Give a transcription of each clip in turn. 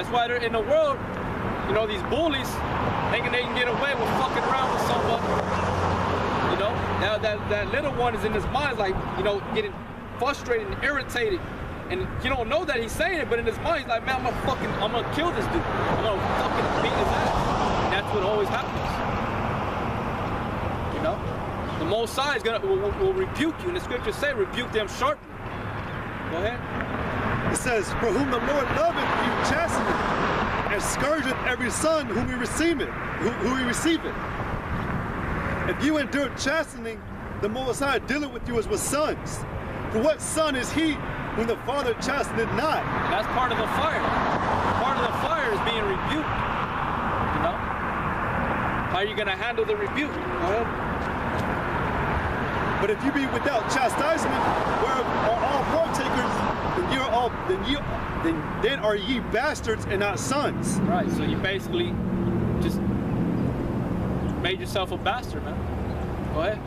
that's why they're in the world, you know, these bullies thinking they can get away with fucking around with someone. You know, now that little one is in his mind, like, you know, getting frustrated and irritated. And you don't know that he's saying it, but in his mind, he's like, man, I'm gonna kill this dude. I'm gonna fucking beat his ass. And that's what always happens. You know? The Most High is will rebuke you. And the scriptures say, rebuke them sharply. Go ahead. It says, for whom the Lord loveth, you chasteneth, and scourgeth every son whom he receiveth. Who he receiveth. If you endure chastening, the Most High dealeth with you as with sons. For what son is he whom the Father chasteneth not? And that's part of the fire. Part of the fire is being rebuked. You know? How are you going to handle the rebuke? Go ahead. But if you be without chastisement, whereof are all partakers, then are ye bastards and not sons. Right, so you basically just made yourself a bastard, man. Go ahead.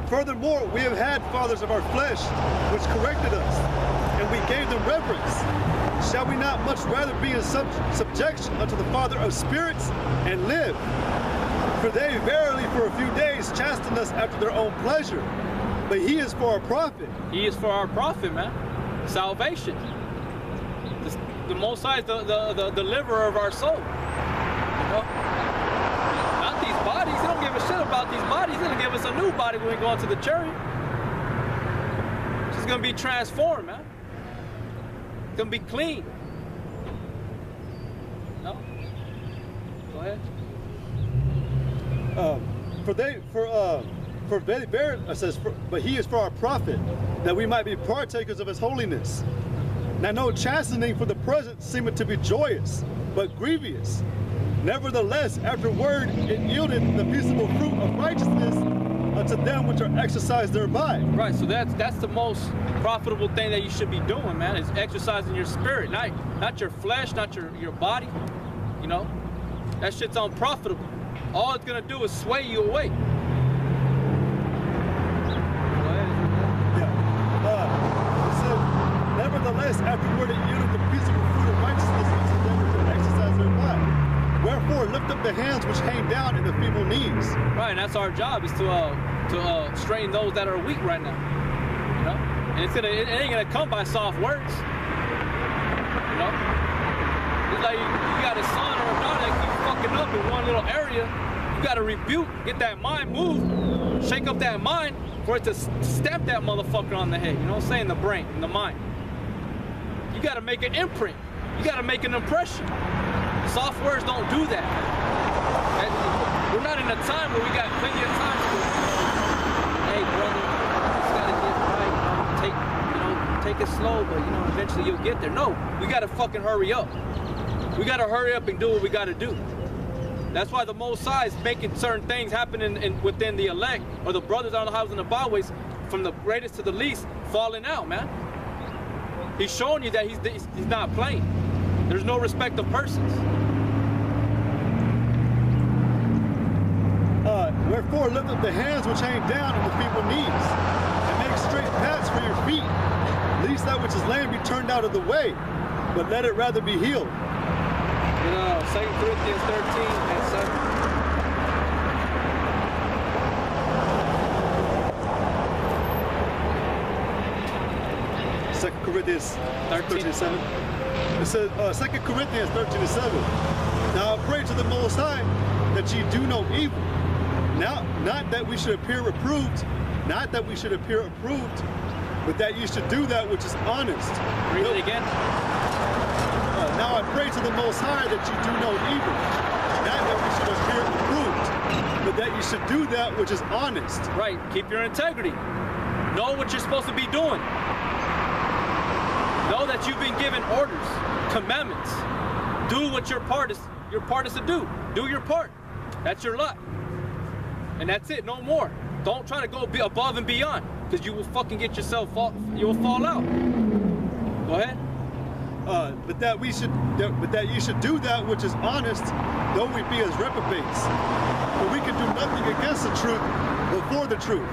Furthermore, we have had fathers of our flesh, which corrected us, and we gave them reverence. Shall we not much rather be in subjection unto the Father of spirits and live? For they verily for a few days chasten us after their own pleasure, but he is for our profit. He is for our profit, man. Salvation. The Most High is the deliverer of our soul. You know? Not these bodies. He don't give a shit about these bodies. He's gonna give us a new body when we go into the chariot. It's just gonna be transformed, man. It's gonna be clean. No? Go ahead. It says, but he is for our profit, that we might be partakers of his holiness. Now no chastening for the present seemeth to be joyous, but grievous. Nevertheless, afterward it yieldeth the peaceable fruit of righteousness unto them which are exercised thereby. Right, so that's the most profitable thing that you should be doing, man, is exercising your spirit, not your flesh, not your body. You know, that shit's unprofitable. All it's gonna do is sway you away. Nevertheless, afterward it yielded the peaceable fruit of righteousness unto them which are exercised thereby. Wherefore lift up the hands which hang down and the feeble knees. Right, and that's our job, is to straighten those that are weak right now. You know, and it ain't gonna come by soft words. You know, it's like you got a son or a daughter that keeps fucking up in one little area. You gotta rebuke, get that mind moved, shake up that mind for it to stamp that motherfucker on the head. You know what I'm saying? The brain, the mind. You gotta make an imprint. You gotta make an impression. Soft words don't do that. We're not in a time where we got plenty of time to, hey brother, you just gotta get right. Take it slow, but you know, eventually you'll get there. No, we gotta fucking hurry up. We gotta hurry up and do what we gotta do. That's why the Most High is making certain things happen within the elect, or the brothers on the highways and the byways, from the greatest to the least, falling out, man. He's showing you that he's not playing. There's no respect of persons. Wherefore lift up the hands which hang down and the feeble knees, and make straight paths for your feet, lest that which is lame be turned out of the way, but let it rather be healed. You know, 2 Corinthians 13 and 7. 2 Corinthians 13 and 7. It says, 2 Corinthians 13 and 7. Now I pray to the Most High that ye do no evil. Now, not that we should appear reproved, not that we should appear approved, but that ye should do that which is honest. Read it again. Now I pray to the Most High that you do no evil, not that we should appear approved, but that you should do that which is honest. Right, keep your integrity. Know what you're supposed to be doing. Know that you've been given orders, commandments. Do what your part is to do. Do your part. That's your lot. And that's it, no more. Don't try to go above and beyond, because you will fucking get yourself, you will fall out. Go ahead. But that you should do that which is honest, though we be as reprobates. For we can do nothing against the truth, but for the truth.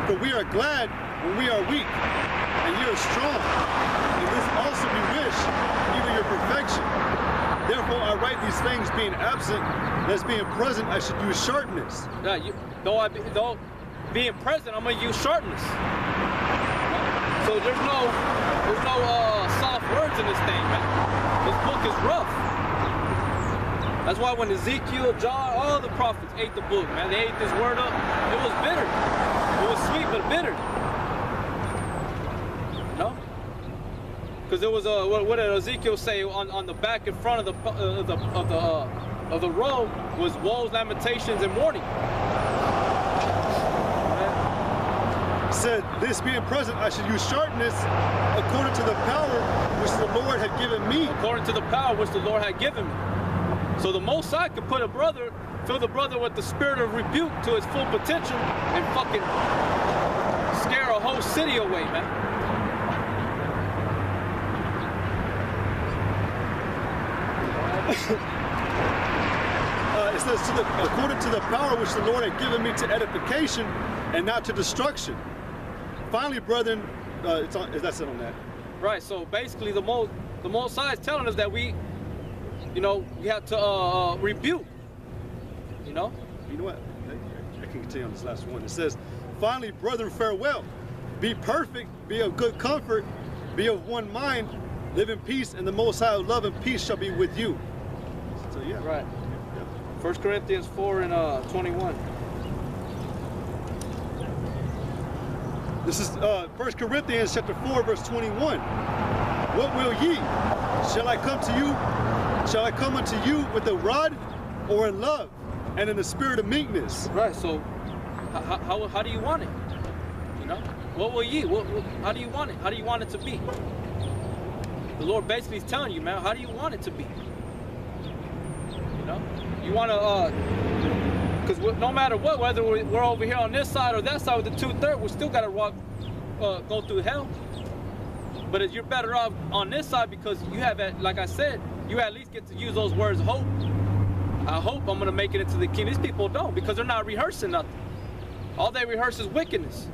For we are glad when we are weak, and you are strong. And this also we wish, even your perfection. despite these things being absent, as being present, I should use sharpness. Yeah, though being present, I'm gonna use sharpness. So there's no soft words in this thing, man. This book is rough. That's why when Ezekiel, John, all the prophets ate the book, man, they ate this word up. It was bitter. It was sweet but bitter. No? Because it was what did Ezekiel say on the back and front of the robe was woes, lamentations, and mourning. Said, this being present, I should use sharpness according to the power which the Lord had given me. According to the power which the Lord had given me. So the Most High could put fill the brother with the spirit of rebuke to its full potential and fucking scare a whole city away, man. It says, according to the power which the Lord had given me to edification and not to destruction. Finally, brethren, that's it on that. Right. So basically, the Most High is telling us that we have to rebuke. You know what? I can continue on this last one. It says, finally, brethren, farewell. Be perfect. Be of good comfort. Be of one mind. Live in peace, and the Most High of love and peace shall be with you. So yeah. Right. 1 Corinthians 4 and 21. This is 1 Corinthians chapter 4, verse 21. What will ye? Shall I come to you? Shall I come unto you with a rod, or in love, and in the spirit of meekness? Right. So, how do you want it? You know, what will ye? How do you want it? How do you want it to be? The Lord basically is telling you, man. How do you want it to be? You know, you want to, because no matter what, whether we're over here on this side or that side with the 2/3, we still got to walk, go through hell. But you're better off on this side because you have, like I said, you at least get to use those words, hope. I hope I'm gonna make it into the kingdom. These people don't because they're not rehearsing nothing. All they rehearse is wickedness.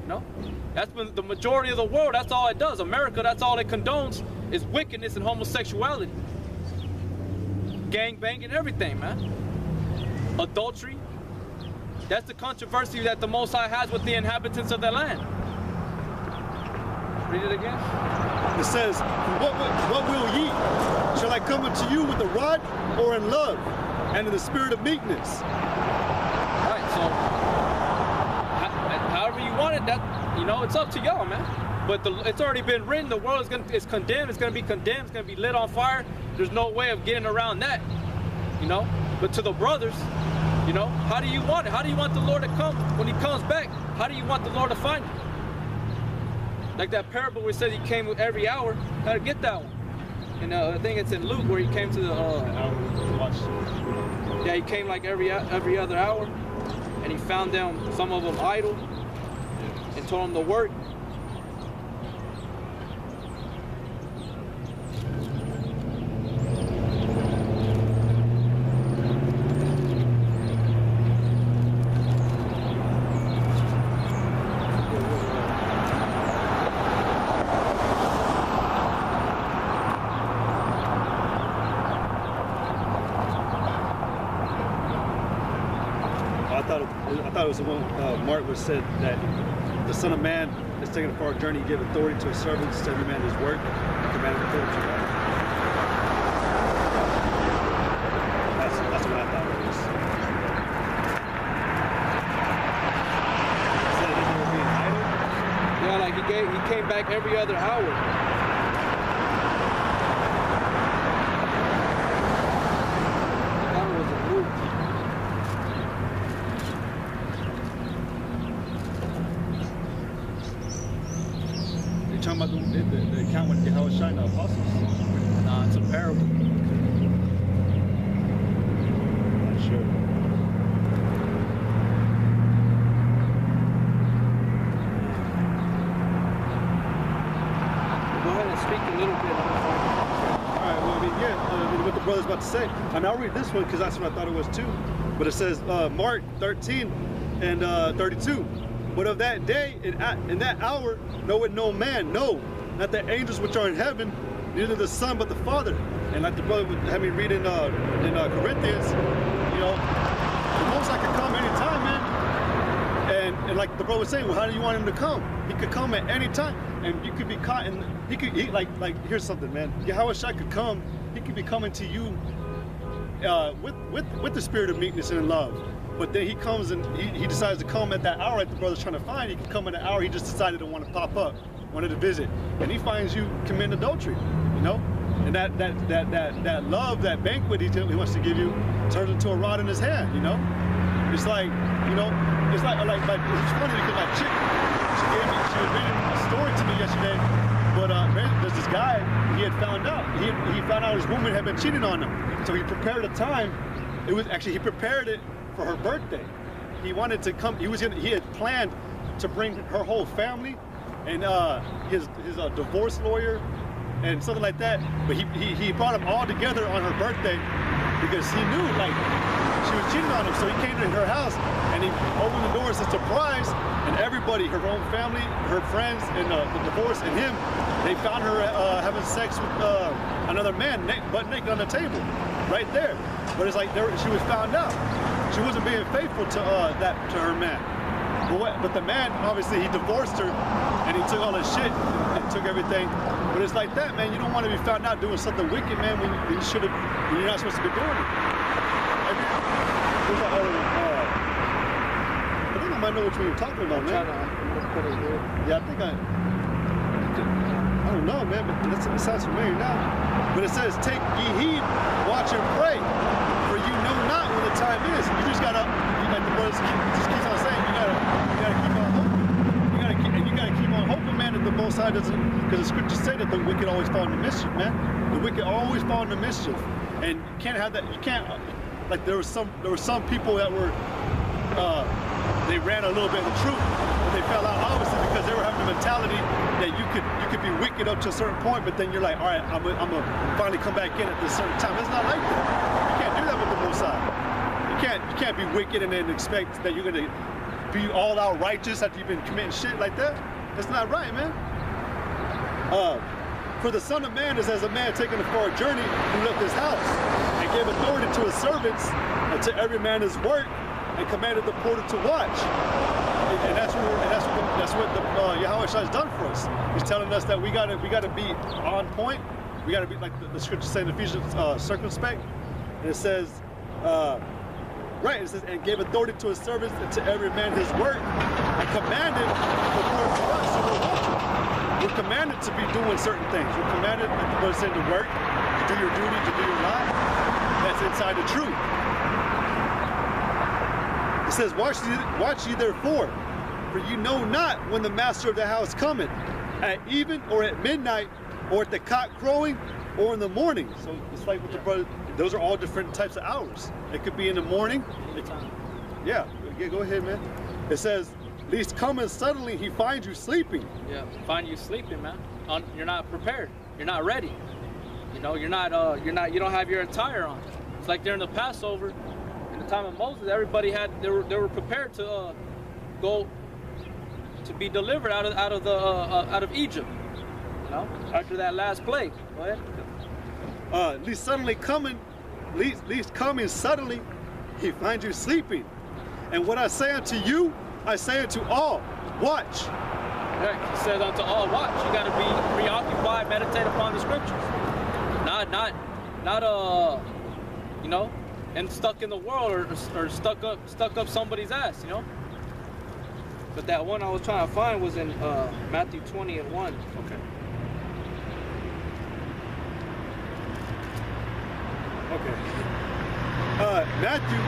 You know, that's been the majority of the world. That's all it does. America, that's all it condones is wickedness and homosexuality, gang banging, everything, man. Adultery. That's the controversy that the Most High has with the inhabitants of the land. Read it again. It says, what will ye? Shall I come unto you with a rod, or in love, and in the spirit of meekness? Right, so however you want it, it's up to y'all, man. But it's already been written. The world is condemned. It's gonna be condemned. It's gonna be lit on fire. There's no way of getting around that, you know. But to the brothers, you know, how do you want it? How do you want the Lord to come when He comes back? How do you want the Lord to find you? Like that parable where it says He came every hour. How to get that one? And I think it's in Luke where He came to the. Yeah, He came like every other hour, and He found them, some of them idle, and told them to work. I thought it was the one Mark was said that the Son of Man is taking a far journey, give authority to His servants, to every man his work, and commanded authority. That's what I thought it was. Said that they were being idle? Yeah, like he came back every other hour. Talking about the account when Yahweh shined the apostles? Nah, it's a parable. Not sure. Go ahead and speak a little bit. Alright, well, what the brother's about to say. I'll read this one because that's what I thought it was too. But it says, Mark 13 and 32. But of that day, in that hour, knoweth no man, no, not the angels which are in heaven, neither the Son but the Father. And like the brother would have me read in Corinthians, you know, the Most High could come anytime, man. And like the brother was saying, well, how do you want him to come? He could come at any time, and you could be caught in. Like here's something, man. Yahweh Shai could come. He could be coming to you with the spirit of meekness and love. But then he comes and he decides to come at that hour that the brother's trying to find. He can come at an hour he just decided to want to pop up, wanted to visit, and he finds you committing adultery, you know. And that love, that banquet he wants to give you, turns into a rod in his hand, you know. It's like, you know, it's like it's funny because like she was reading a story to me yesterday. But there's this guy, he had found out. He found out his woman had been cheating on him. So he prepared a time. He prepared it for her birthday. He wanted to come. He had planned to bring her whole family and his divorce lawyer and something like that. But he brought them all together on her birthday because he knew like she was cheating on him. So he came to her house and he opened the door as a surprise. And everybody, her own family, her friends, and the divorce, and him, they found her having sex with another man, butt naked on the table, right there. But it's like she was found out. She wasn't being faithful to her man. But the man, obviously, he divorced her, and he took all his shit and took everything. But it's like that, man. You don't want to be found out doing something wicked, man, when you're not supposed to be doing it. I might know which one you're talking about, man. Yeah, I don't know, man, but it sounds familiar now. But it says, take ye heed, watch and pray, for you know not when the time is. You just gotta, like the brother just keeps on saying, you gotta keep on hoping. You gotta keep on hoping, man, that the Most High doesn't, because the scriptures say that the wicked always fall into mischief, man. The wicked always fall into mischief. And you can't have that, you can't, like there were some people that were, they ran a little bit of the truth, but they fell out obviously because they were having the mentality that you could be wicked up to a certain point, but then you're like, all right, I'm gonna finally come back in at this certain time. It's not like that. You can't do that with the Most High. You can't be wicked and then expect that you're gonna be all out righteous after you've been committing shit like that. That's not right, man. For the Son of Man is as a man taking a far journey who left his house and gave authority to his servants and to every man his work, and commanded the porter to watch. And that's what the Yahweh Shai has done for us. He's telling us that we gotta be on point. We gotta be, like the scripture says in Ephesians, circumspect. And it says, it says, and gave authority to his servants and to every man his work, and commanded the porter to watch. So we're watching. We're commanded to be doing certain things. We're commanded, like the brother said, to work, to do your duty, to do your life. That's inside the truth. It says, watch ye therefore, for you know not when the master of the house cometh, at even or at midnight, or at the cock crowing, or in the morning. So it's like with the brother, those are all different types of hours. It could be in the morning. Yeah, go ahead, man. It says, least coming suddenly he finds you sleeping. Yeah, find you sleeping, man. You're not prepared. You're not ready. You know, you don't have your attire on. It's like during the Passover. The time of Moses, everybody they were prepared to go to be delivered out of Egypt. You know, after that last plague. Go ahead. Least coming suddenly, he finds you sleeping. And what I say unto you, I say unto all, watch. Yeah, he says unto all, watch. You got to be preoccupied, meditate upon the scriptures. Not you know, and stuck in the world or stuck up somebody's ass, you know. But that one I was trying to find was in Matthew 20:1. Okay. Matthew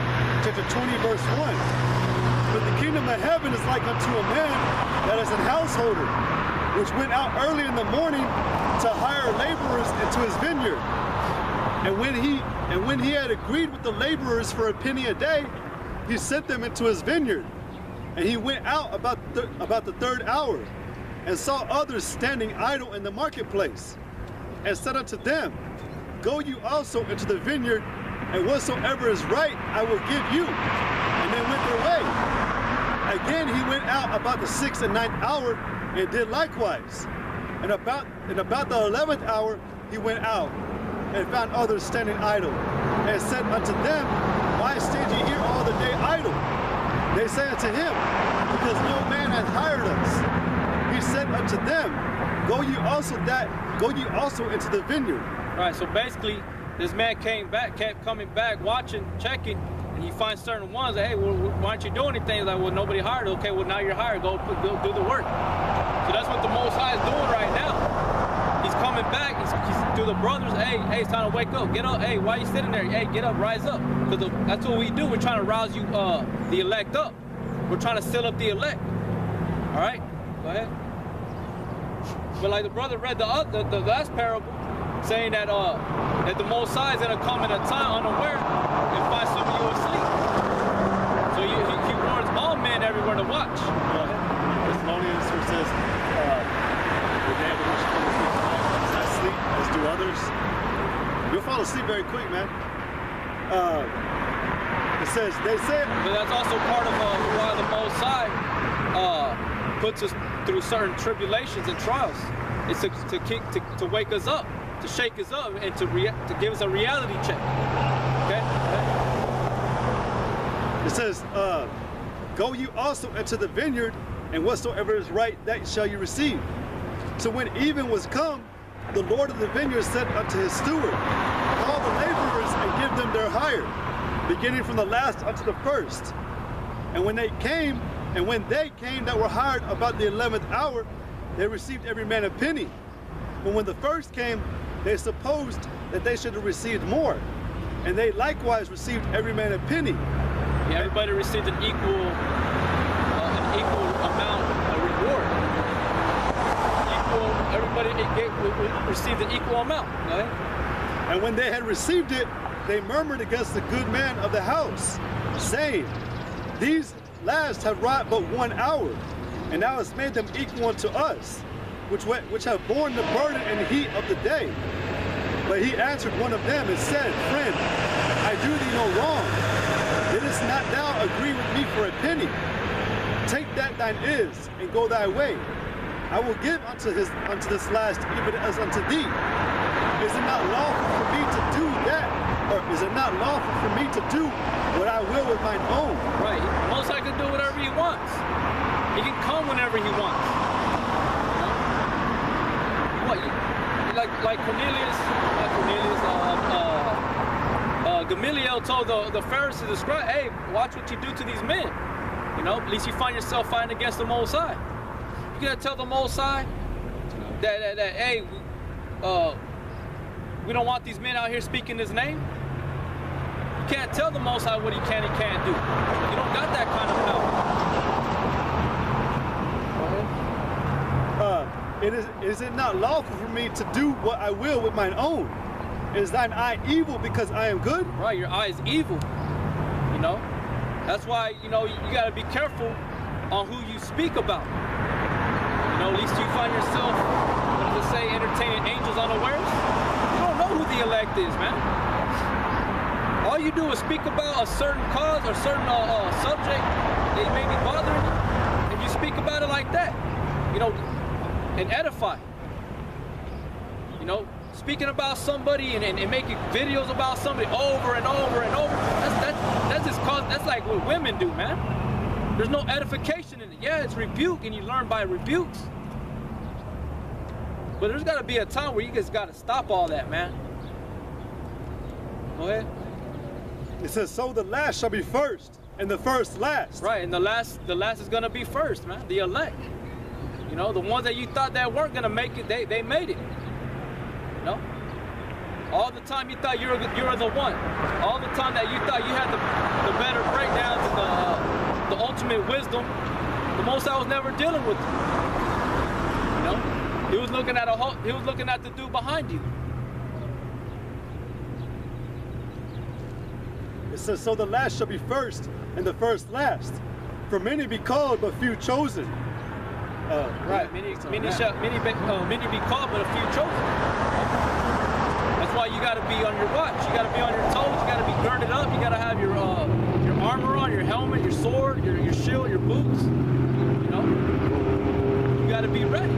chapter 20 verse 1. But the kingdom of heaven is like unto a man that is an householder, which went out early in the morning to hire laborers into his vineyard. And when he had agreed with the laborers for a penny a day, he sent them into his vineyard. And he went out about the third hour, and saw others standing idle in the marketplace, and said unto them, go you also into the vineyard, and whatsoever is right I will give you. And they went their way. Again he went out about the 6th and 9th hour, and did likewise. And about the 11th hour he went out and found others standing idle, and said unto them, Why stand ye here all the day idle? They said unto him, Because no man hath hired us. He said unto them, Go ye also into the vineyard. Right, so basically, this man kept coming back, watching, checking, and he finds certain ones that, hey, well, why aren't you doing anything? He's like, well, nobody hired. Okay, well, now you're hired. Go do the work. So that's what the Most High is doing right now. He's coming back. He's to the brothers. Hey, it's time to wake up. Get up. Hey, why are you sitting there? Hey, get up, rise up. Because that's what we do. We're trying to rouse you, the elect up. We're trying to seal up the elect. All right, go ahead. But like the brother read the last parable, saying that that the Most High is gonna come at a time unaware and find some of you asleep. So he warns all men everywhere to watch. Thessalonians, who says, the day of the Lord shall come as thief in the night, does not sleep as do others. You'll fall asleep very quick, man. It says, they said. But that's also part of why the Most High puts us through certain tribulations and trials. It's to wake us up, to shake us up, and to give us a reality check. Okay? It says, Go you also into the vineyard, and whatsoever is right, that shall you receive. So when even was come, the Lord of the vineyard said unto his steward, Call the laborers and give them their hire, beginning from the last unto the first. And when they came that were hired about the 11th hour, they received every man a penny. But when the first came, they supposed that they should have received more. And they likewise received every man a penny. Yeah, everybody received an equal amount of reward. Everybody received an equal amount. Right? And when they had received it, they murmured against the good man of the house, saying, These last have wrought but 1 hour, and thou hast made them equal unto us, which have borne the burden and heat of the day. But he answered one of them and said, Friend, I do thee no wrong. Didst not thou agree with me for a penny? Take that thine is, and go thy way. I will give unto this last even as unto thee. Is it not lawful for me to do that? Or is it not lawful for me to do what I will with mine own? Right. Most High can do whatever he wants. He can come whenever he wants. What? Like Gamaliel told the Pharisees, the scribe, hey, watch what you do to these men. You know, at least you find yourself fighting against the Most High. You gotta tell the Most High that hey, we don't want these men out here speaking his name. You can't tell the Most High what he can and can't do. You don't got that kind of power. Is it not lawful for me to do what I will with mine own? Is thine eye evil because I am good? Right, your eye is evil. You know, that's why you got to be careful on who you speak about. You know, at least you find yourself, what does it say, entertaining angels unawares. You don't know who the elect is, man. All you do is speak about a certain cause or certain subject that may be bothering you, and you speak about it like that, you know, and edify. You know, speaking about somebody and making videos about somebody over and over and over. That's like what women do, man. There's no edification in it. Yeah, it's rebuke, and you learn by rebukes. But there's got to be a time where you just got to stop all that, man. Go ahead. It says, so the last shall be first, and the first last. Right, and the last is going to be first, man. The elect. You know, the ones that you thought that weren't going to make it, they made it. You know? All the time you thought you were the one. All the time that you thought you had the better breakdowns and the ultimate wisdom, the Most High was never dealing with you. You know? He was looking at the dude behind you. It says, so the last shall be first, and the first last. For many be called, but few chosen. Right. Many be called, but a few chosen. That's why you got to be on your watch. You got to be on your toes. You got to be girded up. You got to have your armor on, your helmet, your sword, your shield, your boots. You know, you got to be ready.